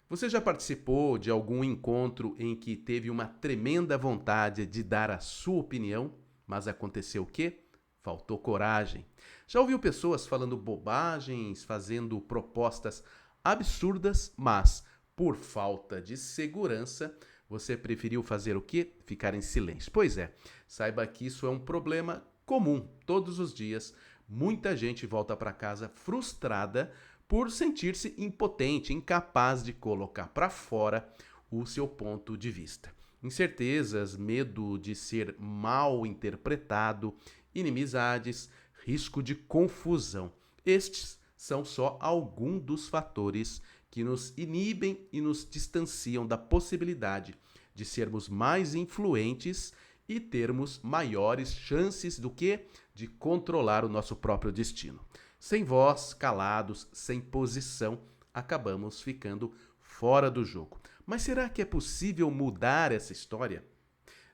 Você já participou de algum encontro em que teve uma tremenda vontade de dar a sua opinião, mas aconteceu o quê? Faltou coragem. Já ouviu pessoas falando bobagens, fazendo propostas absurdas, mas por falta de segurança, você preferiu fazer o quê? Ficar em silêncio. Pois é, saiba que isso é um problema comum todos os dias. Muita gente volta para casa frustrada por sentir-se impotente, incapaz de colocar para fora o seu ponto de vista. Incertezas, medo de ser mal interpretado, inimizades, risco de confusão. Estes são só alguns dos fatores que nos inibem e nos distanciam da possibilidade de sermos mais influentes e termos maiores chances do que de controlar o nosso próprio destino. Sem voz, calados, sem posição, acabamos ficando fora do jogo. Mas será que é possível mudar essa história?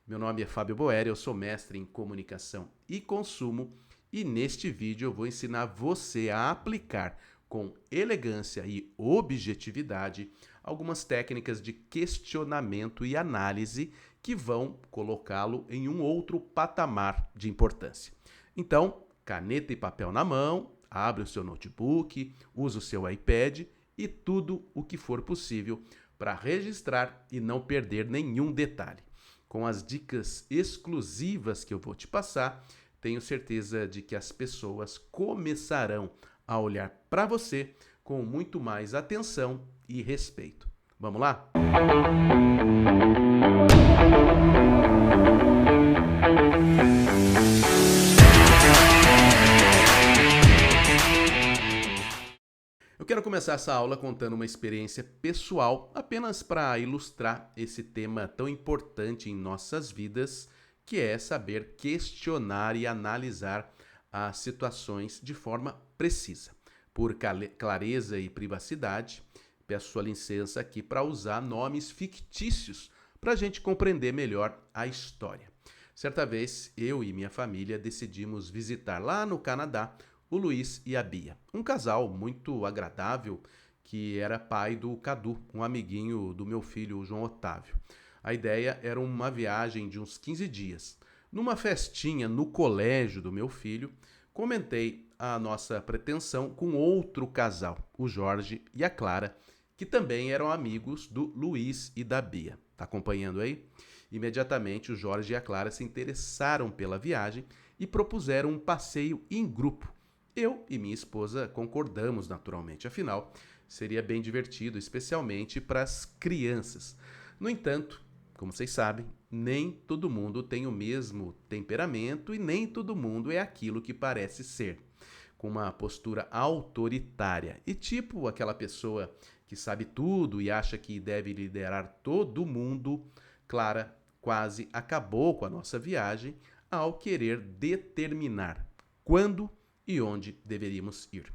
Meu nome é Fábio Boeri, eu sou mestre em comunicação e consumo e neste vídeo eu vou ensinar você a aplicar com elegância e objetividade algumas técnicas de questionamento e análise que vão colocá-lo em um outro patamar de importância. Então, caneta e papel na mão, abre o seu notebook, usa o seu iPad e tudo o que for possível para registrar e não perder nenhum detalhe. Com as dicas exclusivas que eu vou te passar, tenho certeza de que as pessoas começarão a olhar para você com muito mais atenção e respeito. Vamos lá? Eu quero começar essa aula contando uma experiência pessoal, apenas para ilustrar esse tema tão importante em nossas vidas, que é saber questionar e analisar as situações de forma precisa. Por clareza e privacidade, peço sua licença aqui para usar nomes fictícios para a gente compreender melhor a história. Certa vez, eu e minha família decidimos visitar lá no Canadá o Luiz e a Bia, um casal muito agradável que era pai do Cadu, um amiguinho do meu filho, o João Otávio. A ideia era uma viagem de uns 15 dias. Numa festinha no colégio do meu filho, comentei a nossa pretensão com outro casal, o Jorge e a Clara, que também eram amigos do Luiz e da Bia. Tá acompanhando aí? Imediatamente o Jorge e a Clara se interessaram pela viagem e propuseram um passeio em grupo. Eu e minha esposa concordamos naturalmente, afinal, seria bem divertido, especialmente para as crianças. No entanto, como vocês sabem, nem todo mundo tem o mesmo temperamento e nem todo mundo é aquilo que parece ser, com uma postura autoritária e tipo aquela pessoa que sabe tudo e acha que deve liderar todo mundo. Clara quase acabou com a nossa viagem ao querer determinar quando e onde deveríamos ir.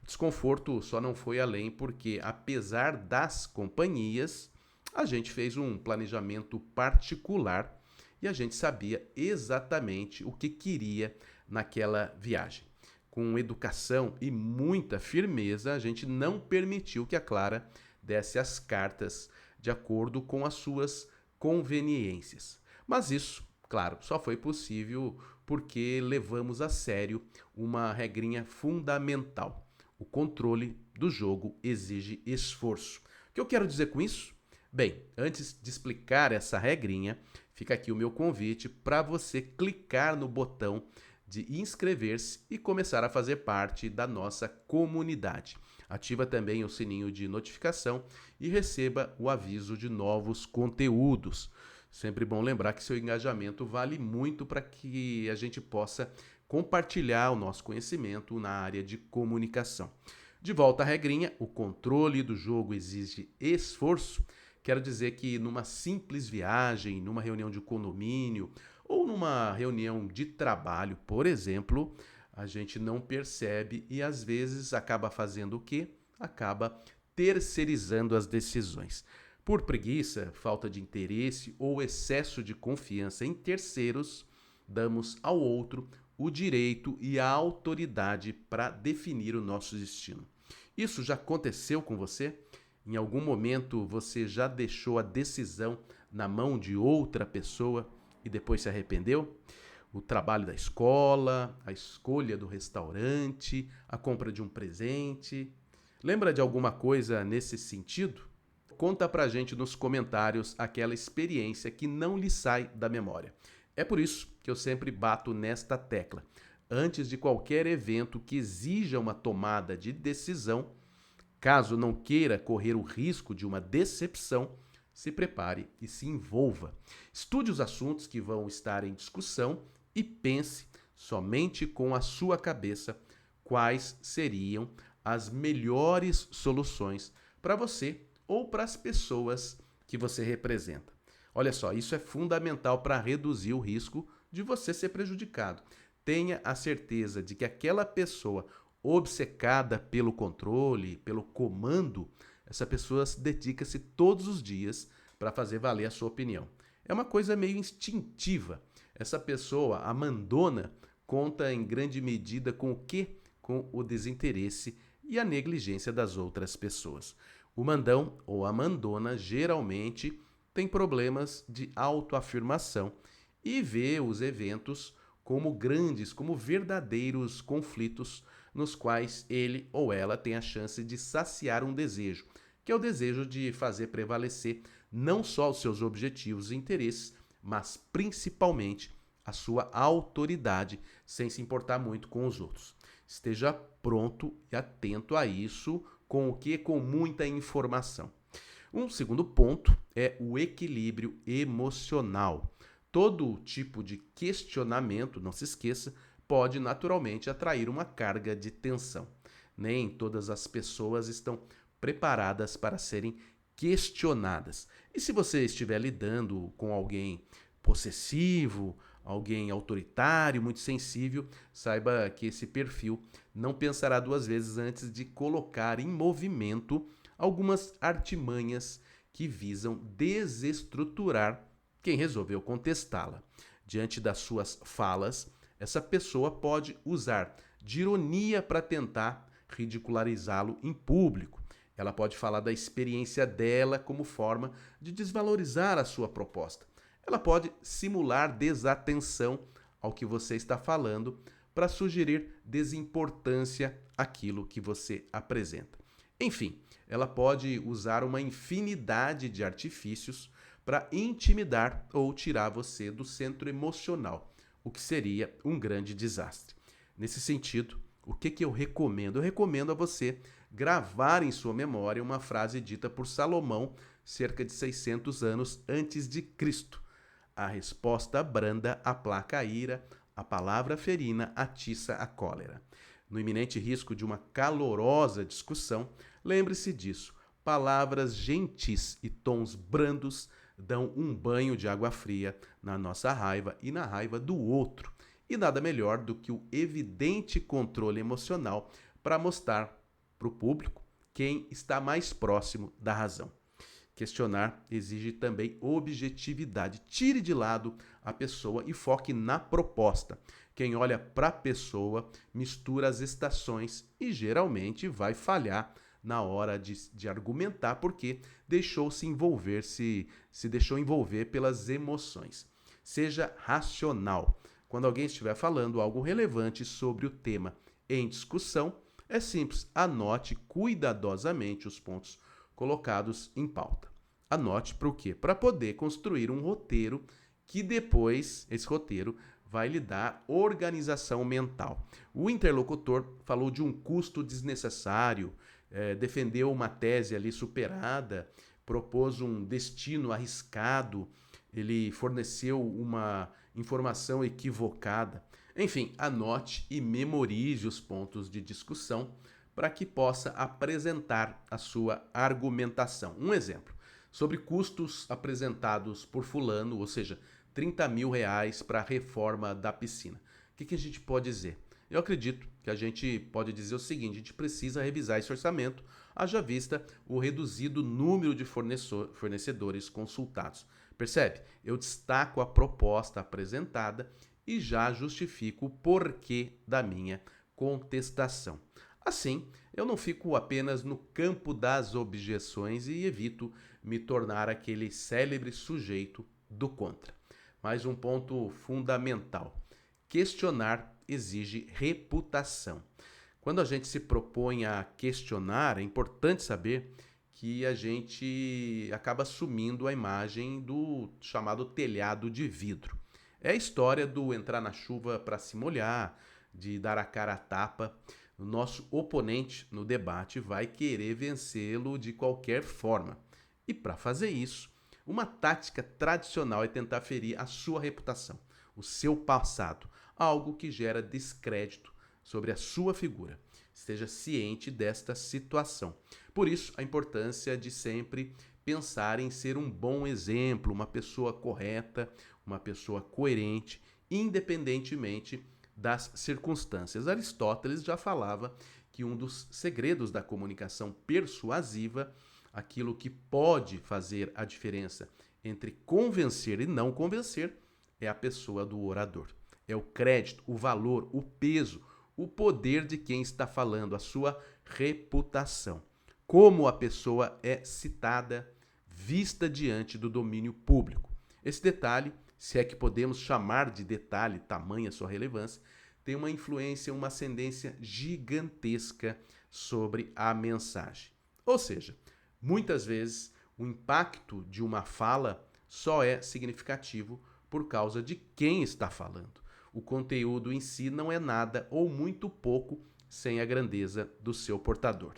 O desconforto só não foi além porque, apesar das companhias, a gente fez um planejamento particular e a gente sabia exatamente o que queria naquela viagem. Com educação e muita firmeza, a gente não permitiu que a Clara desse as cartas de acordo com as suas conveniências. Mas isso, claro, só foi possível porque levamos a sério uma regrinha fundamental. O controle do jogo exige esforço. O que eu quero dizer com isso? Bem, antes de explicar essa regrinha, fica aqui o meu convite para você clicar no botão de inscrever-se e começar a fazer parte da nossa comunidade. Ativa também o sininho de notificação e receba o aviso de novos conteúdos. Sempre bom lembrar que seu engajamento vale muito para que a gente possa compartilhar o nosso conhecimento na área de comunicação. De volta à regrinha, o controle do jogo exige esforço. Quero dizer que numa simples viagem, numa reunião de condomínio ou numa reunião de trabalho, por exemplo, a gente não percebe e às vezes acaba fazendo o quê? Acaba terceirizando as decisões. Por preguiça, falta de interesse ou excesso de confiança em terceiros, damos ao outro o direito e a autoridade para definir o nosso destino. Isso já aconteceu com você? Em algum momento você já deixou a decisão na mão de outra pessoa e depois se arrependeu? O trabalho da escola, a escolha do restaurante, a compra de um presente. Lembra de alguma coisa nesse sentido? Conta pra gente nos comentários aquela experiência que não lhe sai da memória. É por isso que eu sempre bato nesta tecla. Antes de qualquer evento que exija uma tomada de decisão, caso não queira correr o risco de uma decepção, se prepare e se envolva. Estude os assuntos que vão estar em discussão e pense somente com a sua cabeça quais seriam as melhores soluções para você ou para as pessoas que você representa. Olha só, isso é fundamental para reduzir o risco de você ser prejudicado. Tenha a certeza de que aquela pessoa obcecada pelo controle, pelo comando, essa pessoa se dedica-se todos os dias para fazer valer a sua opinião. É uma coisa meio instintiva. Essa pessoa, a mandona, conta em grande medida com o quê? Com o desinteresse e a negligência das outras pessoas. O mandão ou a mandona geralmente tem problemas de autoafirmação e vê os eventos como grandes, como verdadeiros conflitos nos quais ele ou ela tem a chance de saciar um desejo, que é o desejo de fazer prevalecer não só os seus objetivos e interesses, mas principalmente a sua autoridade, sem se importar muito com os outros. Esteja pronto e atento a isso, com o que? Com muita informação. Um segundo ponto é o equilíbrio emocional. Todo tipo de questionamento, não se esqueça, pode naturalmente atrair uma carga de tensão. Nem todas as pessoas estão preparadas para serem questionadas. E se você estiver lidando com alguém possessivo, alguém autoritário, muito sensível, saiba que esse perfil não pensará duas vezes antes de colocar em movimento algumas artimanhas que visam desestruturar quem resolveu contestá-la. Diante das suas falas, essa pessoa pode usar de ironia para tentar ridicularizá-lo em público. Ela pode falar da experiência dela como forma de desvalorizar a sua proposta. Ela pode simular desatenção ao que você está falando para sugerir desimportância àquilo que você apresenta. Enfim, ela pode usar uma infinidade de artifícios para intimidar ou tirar você do centro emocional, o que seria um grande desastre. Nesse sentido, o que eu recomendo? Eu recomendo a você gravar em sua memória uma frase dita por Salomão cerca de 600 anos antes de Cristo. A resposta branda aplaca a ira, a palavra ferina atiça a cólera. No iminente risco de uma calorosa discussão, lembre-se disso. Palavras gentis e tons brandos dão um banho de água fria na nossa raiva e na raiva do outro. E nada melhor do que o evidente controle emocional para mostrar para o público quem está mais próximo da razão. Questionar exige também objetividade. Tire de lado a pessoa e foque na proposta. Quem olha para a pessoa mistura as estações e geralmente vai falhar na hora de argumentar porque se deixou envolver pelas emoções. Seja racional. Quando alguém estiver falando algo relevante sobre o tema em discussão, é simples, anote cuidadosamente os pontos colocados em pauta. Anote para o quê? Para poder construir um roteiro que depois, esse roteiro, vai lhe dar organização mental. O interlocutor falou de um custo desnecessário, defendeu uma tese ali superada, propôs um destino arriscado, ele forneceu uma informação equivocada. Enfim, anote e memorize os pontos de discussão para que possa apresentar a sua argumentação. Um exemplo, sobre custos apresentados por fulano, ou seja, R$ 30.000 para a reforma da piscina. O que a gente pode dizer? Eu acredito que a gente pode dizer o seguinte: a gente precisa revisar esse orçamento, haja vista o reduzido número de fornecedores consultados. Percebe? Eu destaco a proposta apresentada e já justifico o porquê da minha contestação. Assim, eu não fico apenas no campo das objeções e evito me tornar aquele célebre sujeito do contra. Mas um ponto fundamental: questionar exige reputação. Quando a gente se propõe a questionar, é importante saber que a gente acaba assumindo a imagem do chamado telhado de vidro. É a história do entrar na chuva para se molhar, de dar a cara a tapa. O nosso oponente no debate vai querer vencê-lo de qualquer forma. E para fazer isso, uma tática tradicional é tentar ferir a sua reputação, o seu passado, algo que gera descrédito sobre a sua figura. Esteja ciente desta situação. Por isso, a importância de sempre pensar em ser um bom exemplo, uma pessoa correta, uma pessoa coerente, independentemente das circunstâncias. Aristóteles já falava que um dos segredos da comunicação persuasiva, aquilo que pode fazer a diferença entre convencer e não convencer, é a pessoa do orador. É o crédito, o valor, o peso, o poder de quem está falando, a sua reputação. Como a pessoa é citada, vista diante do domínio público. Esse detalhe, se é que podemos chamar de detalhe, tamanha sua relevância, tem uma influência, uma ascendência gigantesca sobre a mensagem. Ou seja, muitas vezes o impacto de uma fala só é significativo por causa de quem está falando. O conteúdo em si não é nada ou muito pouco sem a grandeza do seu portador.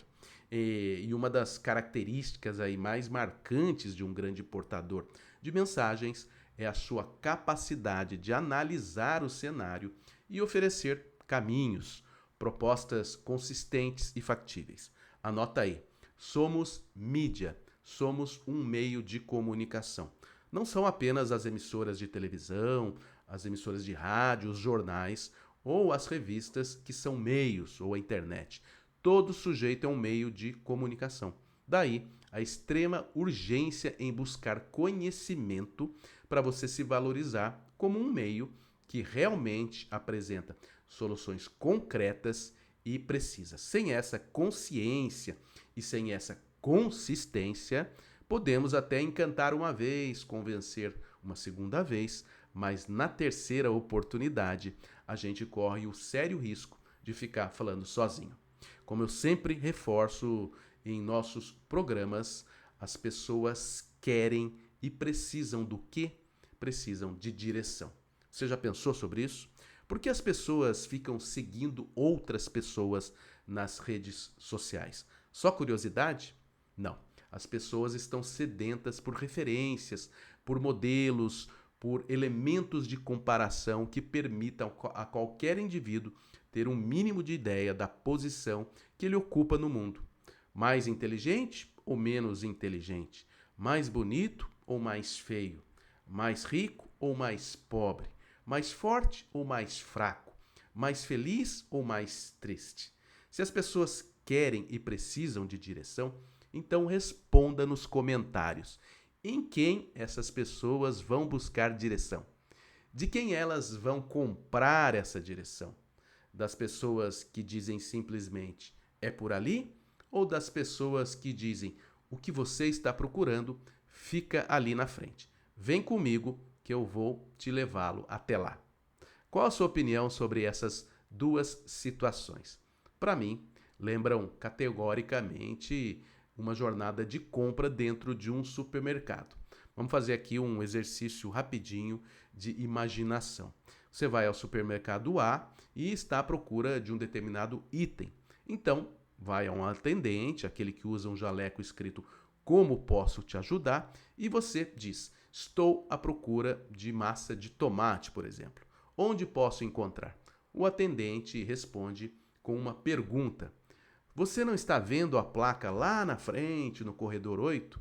E uma das características aí mais marcantes de um grande portador de mensagens é a sua capacidade de analisar o cenário e oferecer caminhos, propostas consistentes e factíveis. Anota aí, somos mídia, somos um meio de comunicação. Não são apenas as emissoras de televisão, as emissoras de rádio, os jornais ou as revistas que são meios, ou a internet. Todo sujeito é um meio de comunicação. Daí a extrema urgência em buscar conhecimento para você se valorizar como um meio que realmente apresenta soluções concretas e precisas. Sem essa consciência e sem essa consistência, podemos até encantar uma vez, convencer uma segunda vez, mas na terceira oportunidade a gente corre o sério risco de ficar falando sozinho. Como eu sempre reforço em nossos programas, as pessoas querem e precisam do quê? Precisam de direção. Você já pensou sobre isso? Por que as pessoas ficam seguindo outras pessoas nas redes sociais? Só curiosidade? Não. As pessoas estão sedentas por referências, por modelos, por elementos de comparação que permitam a qualquer indivíduo ter um mínimo de ideia da posição que ele ocupa no mundo. Mais inteligente ou menos inteligente? Mais bonito ou mais feio? Mais rico ou mais pobre? Mais forte ou mais fraco? Mais feliz ou mais triste? Se as pessoas querem e precisam de direção, então responda nos comentários. Em quem essas pessoas vão buscar direção? De quem elas vão comprar essa direção? Das pessoas que dizem simplesmente é por ali? Ou das pessoas que dizem o que você está procurando fica ali na frente? Vem comigo que eu vou te levá-lo até lá. Qual a sua opinião sobre essas duas situações? Para mim, lembram categoricamente uma jornada de compra dentro de um supermercado. Vamos fazer aqui um exercício rapidinho de imaginação. Você vai ao supermercado A e está à procura de um determinado item. Então, vai a um atendente, aquele que usa um jaleco escrito "Como posso te ajudar?" e você diz: "Estou à procura de massa de tomate, por exemplo. Onde posso encontrar?" O atendente responde com uma pergunta: "Você não está vendo a placa lá na frente, no corredor 8?"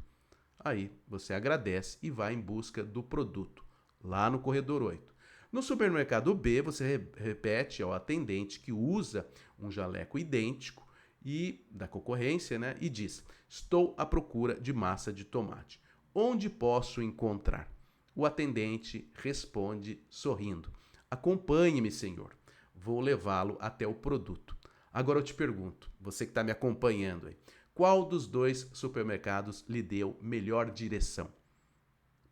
Aí você agradece e vai em busca do produto, lá no corredor 8. No supermercado B, você repete ao atendente que usa um jaleco idêntico e da concorrência, né? E diz: "Estou à procura de massa de tomate. Onde posso encontrar?" O atendente responde sorrindo: "Acompanhe-me, senhor. Vou levá-lo até o produto." Agora eu te pergunto, você que está me acompanhando aí, qual dos dois supermercados lhe deu melhor direção?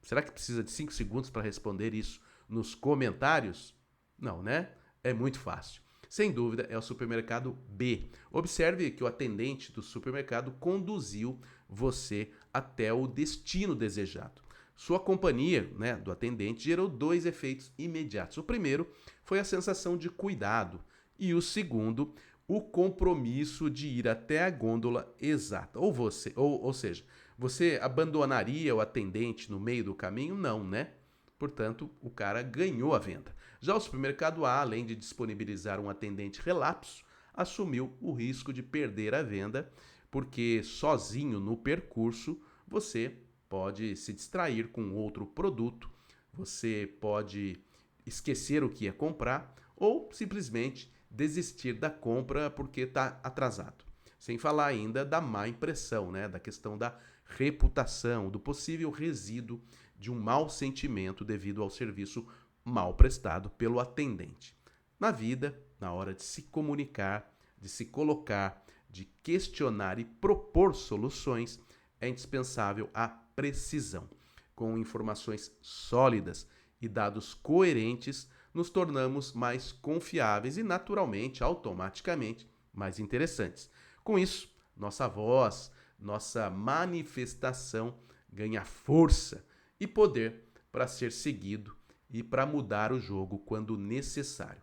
Será que precisa de 5 segundos para responder isso nos comentários? Não, né? É muito fácil. Sem dúvida, é o supermercado B. Observe que o atendente do supermercado conduziu você até o destino desejado. Sua companhia, né, do atendente, gerou dois efeitos imediatos. O primeiro foi a sensação de cuidado e o segundo, o compromisso de ir até a gôndola exata. Ou seja, você abandonaria o atendente no meio do caminho? Não, né? Portanto, o cara ganhou a venda. Já o supermercado A, além de disponibilizar um atendente relapso, assumiu o risco de perder a venda, porque sozinho no percurso você pode se distrair com outro produto, você pode esquecer o que ia comprar ou simplesmente desistir da compra porque está atrasado. Sem falar ainda da má impressão, né? Da questão da reputação, do possível resíduo de um mau sentimento devido ao serviço mal prestado pelo atendente. Na vida, na hora de se comunicar, de se colocar, de questionar e propor soluções, é indispensável a precisão. Com informações sólidas e dados coerentes, nos tornamos mais confiáveis e, naturalmente, automaticamente, mais interessantes. Com isso, nossa voz, nossa manifestação ganha força e poder para ser seguido e para mudar o jogo quando necessário.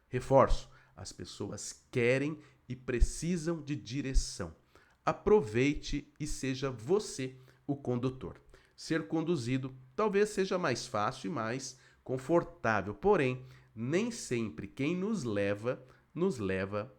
Reforço, as pessoas querem e precisam de direção. Aproveite e seja você o condutor. Ser conduzido talvez seja mais fácil e mais confortável, porém, nem sempre quem nos leva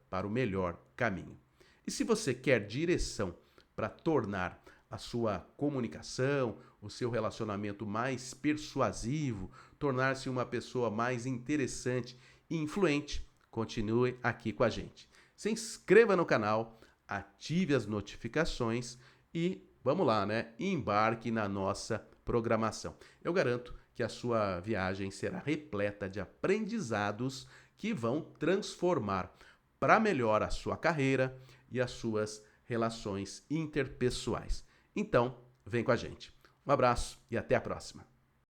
para o melhor caminho. E se você quer direção para tornar a sua comunicação, o seu relacionamento mais persuasivo, tornar-se uma pessoa mais interessante e influente, continue aqui com a gente. Se inscreva no canal, ative as notificações e vamos lá, né? Embarque na nossa programação. Eu garanto que a sua viagem será repleta de aprendizados que vão transformar para melhor a sua carreira e as suas relações interpessoais. Então, vem com a gente. Um abraço e até a próxima.